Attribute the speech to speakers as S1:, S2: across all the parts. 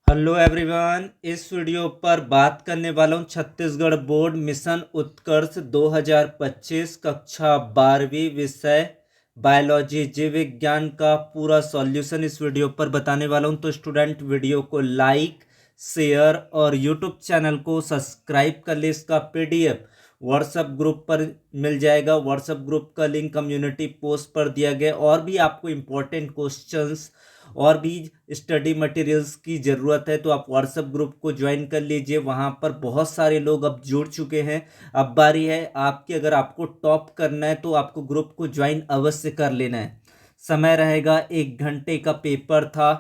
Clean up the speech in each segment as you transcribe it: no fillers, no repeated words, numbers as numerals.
S1: Hello everyone, इस video पर बात करने वाला हूँ छत्तीसगढ़ बोर्ड मिशन उत्कर्ष 2025 कक्षा 12वीं विषय बायोलॉजी जीव विज्ञान का पूरा सॉल्यूशन इस वीडियो पर बताने वाला हूँ। तो स्टूडेंट वीडियो को लाइक शेयर और यूट्यूब चैनल को सब्सक्राइब कर ले। इसका पीडीएफ व्हाट्सएप ग्रुप पर मिल जाएगा। व्हाट्सएप ग्रुप का लिंक कम्युनिटी पोस्ट पर दिया गया। और भी आपको इम्पोर्टेंट क्वेश्चंस और भी स्टडी मटेरियल्स की ज़रूरत है तो आप व्हाट्सएप ग्रुप को ज्वाइन कर लीजिए। वहाँ पर बहुत सारे लोग अब जुड़ चुके हैं। अब बारी है आपकी, अगर आपको टॉप करना है तो आपको ग्रुप को ज्वाइन अवश्य कर लेना है। समय रहेगा 1 घंटे का पेपर था,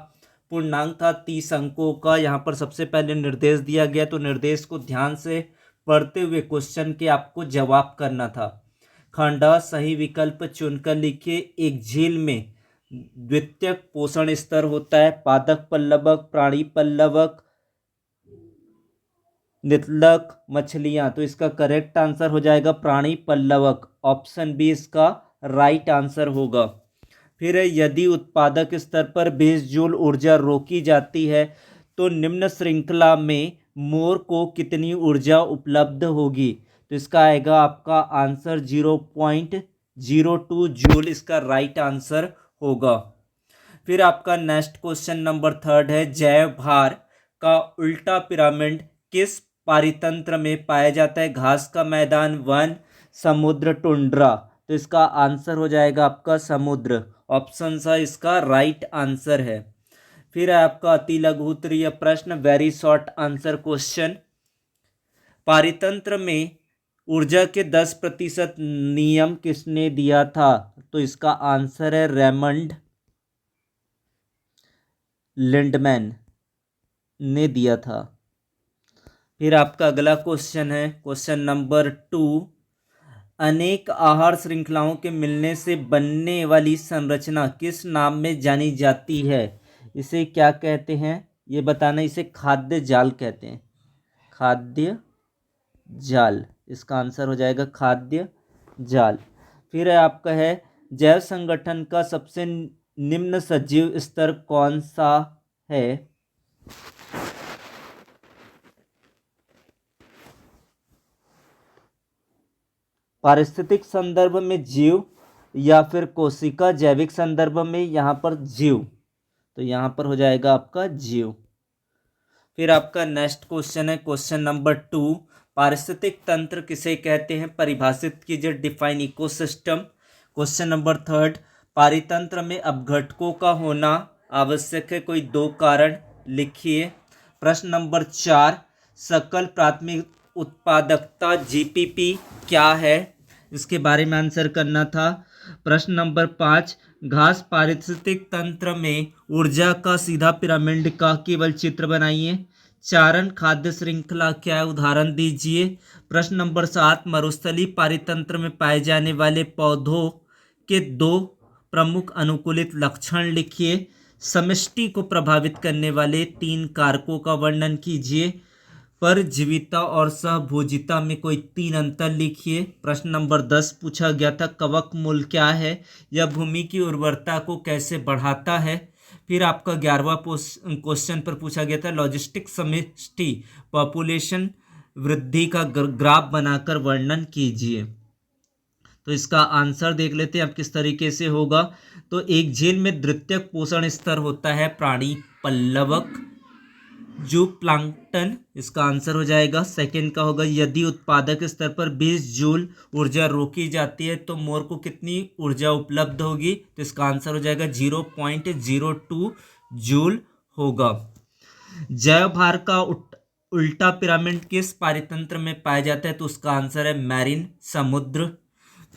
S1: पूर्णांक था 30 अंकों का। यहाँ पर सबसे पहले निर्देश दिया गया तो निर्देश को ध्यान से पढ़ते हुए क्वेश्चन के आपको जवाब करना था। खंड सही विकल्प चुनकर लिखिए। एक झील में द्वितीयक पोषण स्तर होता है। पादप पल्लवक, प्राणी पल्लवक, नितलक, मछलियां। तो इसका करेक्ट आंसर हो जाएगा प्राणी पल्लवक। ऑप्शन बी इसका राइट आंसर होगा। फिर यदि उत्पादक स्तर पर 20 जूल ऊर्जा रोकी जाती है तो निम्न श्रृंखला में मोर को कितनी ऊर्जा उपलब्ध होगी। तो इसका आएगा आपका आंसर 0.02 जूल इसका राइट आंसर होगा। फिर आपका नेक्स्ट क्वेश्चन नंबर 3 है, जैव भार का उल्टा पिरामिड किस पारितंत्र में पाया जाता है। घास का मैदान, वन, समुद्र, टुंड्रा। तो इसका आंसर हो जाएगा आपका समुद्र। ऑप्शन सा इसका राइट आंसर है। फिर है आपका अति लघु उत्तरीय प्रश्न, वेरी शॉर्ट आंसर क्वेश्चन। पारितंत्र में ऊर्जा के 10% नियम किसने दिया था। तो इसका आंसर है रेमंड लिंडमैन ने दिया था। फिर आपका अगला क्वेश्चन है क्वेश्चन नंबर 2, अनेक आहार श्रृंखलाओं के मिलने से बनने वाली संरचना किस नाम में जानी जाती है। इसे क्या कहते हैं ये बताना। इसे खाद्य जाल कहते हैं। खाद्य जाल, इसका आंसर हो जाएगा खाद्य जाल। फिर है आपका है, जैव संगठन का सबसे निम्न सजीव स्तर कौन सा है। पारिस्थितिक संदर्भ में जीव या फिर कोशिका, जैविक संदर्भ में यहाँ पर जीव। तो यहाँ पर हो जाएगा आपका जीव। फिर आपका नेक्स्ट क्वेश्चन है क्वेश्चन नंबर 2, पारिस्थितिक तंत्र किसे कहते हैं। परिभाषित कीजिए, डिफाइन इकोसिस्टम। क्वेश्चन नंबर 3, पारितंत्र में अपघटकों का होना आवश्यक है, कोई 2 कारण लिखिए। प्रश्न नंबर 4, सकल प्राथमिक उत्पादकता जीपीपी क्या है, इसके बारे में आंसर करना था। प्रश्न नंबर 5, घास पारिस्थितिक तंत्र में ऊर्जा का सीधा पिरामिड का केवल चित्र बनाइए। चारण खाद्य श्रृंखला क्या है, उदाहरण दीजिए। प्रश्न नंबर 7, मरुस्थलीय पारितंत्र में पाए जाने वाले पौधों के 2 प्रमुख अनुकूलित लक्षण लिखिए। समष्टि को प्रभावित करने वाले 3 कारकों का वर्णन कीजिए। परजीविता और सहभोजिता में कोई 3 अंतर लिखिए। प्रश्न नंबर 10 पूछा गया था, कवक मूल क्या है, यह भूमि की उर्वरता को कैसे बढ़ाता है। फिर आपका 11वां क्वेश्चन पर पूछा गया था, लॉजिस्टिक समष्टि पॉपुलेशन वृद्धि का ग्राफ बनाकर वर्णन कीजिए। तो इसका आंसर देख लेते हैं अब किस तरीके से होगा। तो एक झील में द्वितीयक पोषण स्तर होता है प्राणी पल्लवक, जू प्लांक्टन, इसका आंसर हो जाएगा। सेकंड का होगा, यदि उत्पादक स्तर पर 20 जूल ऊर्जा रोकी जाती है तो मोर को कितनी ऊर्जा उपलब्ध होगी। तो इसका आंसर हो जाएगा 0.02 जूल होगा। जैव भार का उल्टा पिरामिड किस पारितंत्र में पाया जाता है। तो उसका आंसर है मैरीन, समुद्र।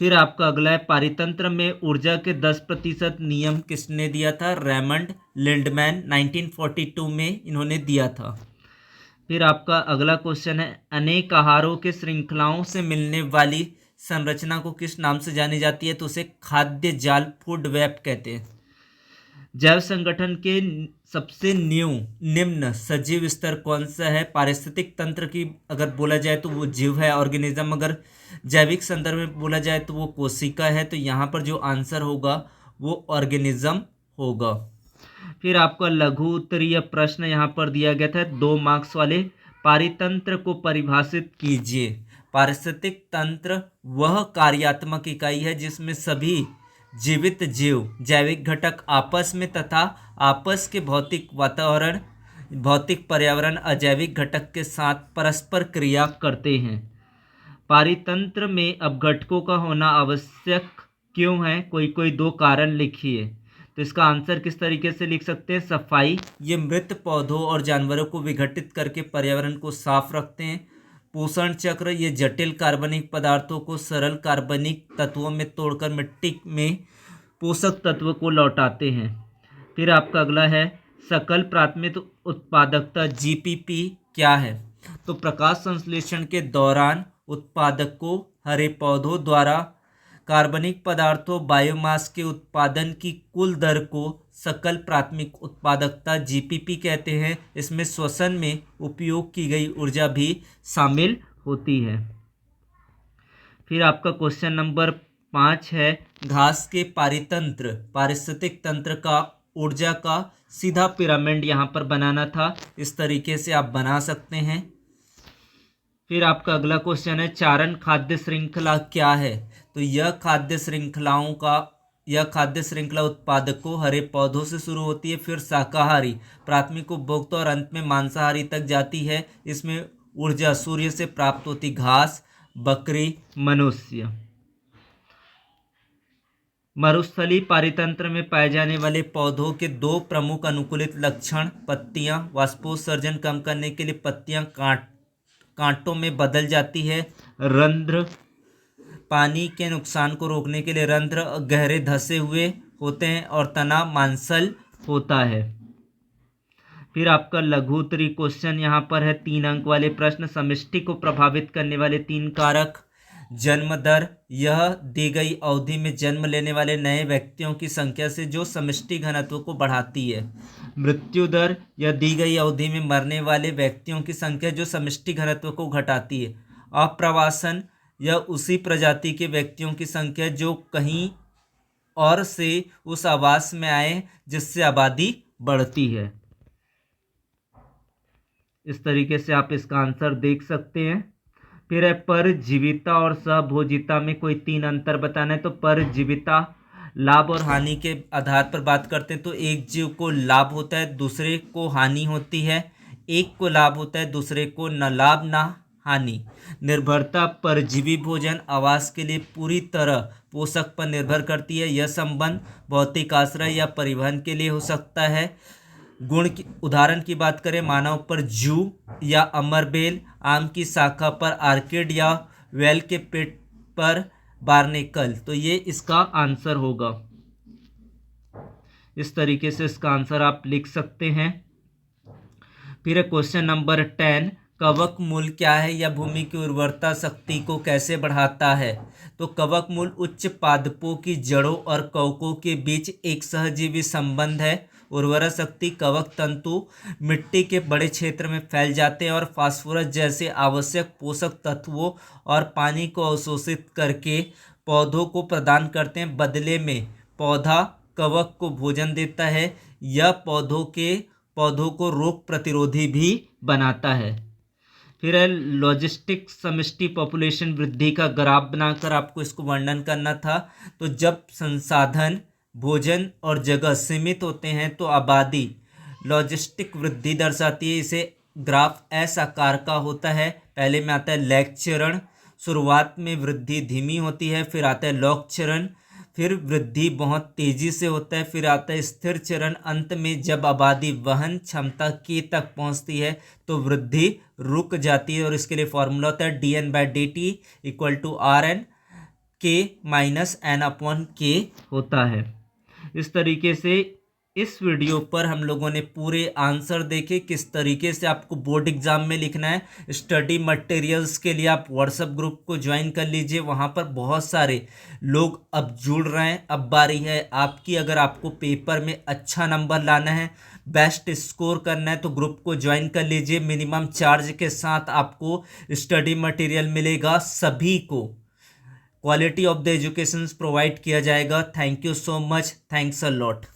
S1: फिर आपका अगला है, पारितंत्र में ऊर्जा के 10% नियम किसने दिया था। रेमंड लिंडमैन 1942 में इन्होंने दिया था। फिर आपका अगला क्वेश्चन है, अनेक आहारों के श्रृंखलाओं से मिलने वाली संरचना को किस नाम से जानी जाती है। तो उसे खाद्य जाल, फूड वेब कहते हैं। जैव संगठन के सबसे निम्न सजीव स्तर कौन सा है। पारिस्थितिक तंत्र की अगर बोला जाए तो वो जीव है, ऑर्गेनिज्म। अगर जैविक संदर्भ में बोला जाए तो वो कोशिका है। तो यहाँ पर जो आंसर होगा वो ऑर्गेनिज्म होगा। फिर आपका लघु उत्तरीय प्रश्न यहाँ पर दिया गया था 2 मार्क्स वाले। पारितंत्र को परिभाषित कीजिए। पारिस्थितिक तंत्र वह कार्यात्मक इकाई है जिसमें सभी जीवित जीव जैविक घटक आपस में तथा आपस के भौतिक पर्यावरण अजैविक घटक के साथ परस्पर क्रिया करते हैं। पारितंत्र में अपघटकों का होना आवश्यक क्यों है? कोई 2 कारण लिखिए। तो इसका आंसर किस तरीके से लिख सकते हैं? सफाई, ये मृत पौधों और जानवरों को विघटित करके पर्यावरण को साफ रखते हैं। पोषण चक्र, ये जटिल कार्बनिक पदार्थों को सरल कार्बनिक तत्वों में तोड़कर मिट्टी में पोषक तत्व को लौटाते हैं। फिर आपका अगला है सकल प्राथमिक उत्पादकता जीपीपी क्या है? तो प्रकाश संश्लेषण के दौरान उत्पादक को हरे पौधों द्वारा कार्बनिक पदार्थों बायोमास के उत्पादन की कुल दर को सकल प्राथमिक उत्पादकता जीपीपी कहते हैं। इसमें श्वसन में उपयोग की गई ऊर्जा भी शामिल होती है। फिर आपका क्वेश्चन नंबर 5 है घास के पारिस्थितिक तंत्र का ऊर्जा का सीधा पिरामिड यहाँ पर बनाना था। इस तरीके से आप बना सकते हैं। फिर आपका अगला क्वेश्चन है चारण खाद्य श्रृंखला क्या है? तो यह खाद्य श्रृंखला उत्पादकों हरे पौधों से शुरू होती है, फिर शाकाहारी, प्राथमिक उपभोक्ता और अंत में मांसाहारी तक जाती है। इसमें ऊर्जा सूर्य से प्राप्त होती, घास, बकरी, मनुष्य। मरुस्थलीय पारितंत्र में पाए जाने वाले पौधों के 2 प्रमुख अनुकूलित लक्षण, पत्तियां वाष्पोत्सर्जन कम करने के लिए पत्तियां कांटों में बदल जाती है, रंध्र पानी के नुकसान को रोकने के लिए रंध्र गहरे धंसे हुए होते हैं और तना मांसल होता है। फिर आपका लघु उत्तरीय क्वेश्चन यहाँ पर है 3 अंक वाले प्रश्न। समष्टि को प्रभावित करने वाले 3 कारक। जन्म दर, यह दी गई अवधि में जन्म लेने वाले नए व्यक्तियों की संख्या से जो समष्टि घनत्व को बढ़ाती है। मृत्यु दर, यह दी गई अवधि में मरने वाले व्यक्तियों की संख्या जो समष्टि घनत्व को घटाती है। अप्रवासन, यह उसी प्रजाति के व्यक्तियों की संख्या जो कहीं और से उस आवास में आए जिससे आबादी बढ़ती है। इस तरीके से आप इसका आंसर देख सकते हैं। फिर है परजीविता और सहभोजिता में कोई 3 अंतर बताना है। तो परजीविता लाभ और हानि के आधार पर बात करते हैं। तो एक जीव को लाभ होता है, दूसरे को हानि होती है। एक को लाभ होता है, दूसरे को न लाभ न हानि। निर्भरता, परजीवी भोजन आवास के लिए पूरी तरह पोषक पर निर्भर करती है। यह संबंध भौतिक आश्रय या परिवहन के लिए हो सकता है। गुण की उदाहरण की बात करें, मानव पर जू या अमरबेल, आम की शाखा पर आर्किड या वेल के पेट पर बार्नेकल। तो ये इसका आंसर होगा। इस तरीके से इसका आंसर आप लिख सकते हैं। फिर क्वेश्चन नंबर 10, कवक मूल क्या है? यह भूमि की उर्वरता शक्ति को कैसे बढ़ाता है? तो कवक मूल उच्च पादपों की जड़ों और कवकों के बीच एक सहजीवी संबंध है। उर्वरक शक्ति, कवक तंतु मिट्टी के बड़े क्षेत्र में फैल जाते हैं और फास्फोरस जैसे आवश्यक पोषक तत्वों और पानी को अवशोषित करके पौधों को प्रदान करते हैं। बदले में पौधा कवक को भोजन देता है। यह पौधों को रोग प्रतिरोधी भी बनाता है। फिर है लॉजिस्टिक समष्टि पॉपुलेशन वृद्धि का ग्राफ बनाकर आपको इसको वर्णन करना था। तो जब संसाधन, भोजन और जगह सीमित होते हैं तो आबादी लॉजिस्टिक वृद्धि दर्शाती है। इसे ग्राफ एस आकार का होता है। पहले में आता है लैग चरण, शुरुआत में वृद्धि धीमी होती है, फिर आता है लॉग चरण, फिर वृद्धि बहुत तेजी से होता है, फिर आता है स्थिर चरण। अंत में जब आबादी वहन क्षमता के तक पहुंचती है तो वृद्धि रुक जाती है और इसके लिए फॉर्मूला होता है dN/dt = Rn K-N/K होता है। इस तरीके से इस वीडियो पर हम लोगों ने पूरे आंसर देखे किस तरीके से आपको बोर्ड एग्जाम में लिखना है। स्टडी मटेरियल्स के लिए आप व्हाट्सएप ग्रुप को ज्वाइन कर लीजिए, वहाँ पर बहुत सारे लोग अब जुड़ रहे हैं। अब बारी है आपकी, अगर आपको पेपर में अच्छा नंबर लाना है, बेस्ट स्कोर करना है तो ग्रुप को ज्वाइन कर लीजिए। मिनिमम चार्ज के साथ आपको स्टडी मटेरियल मिलेगा, सभी को quality of the education provide किया जाएगा। Thank you so much, thanks a lot.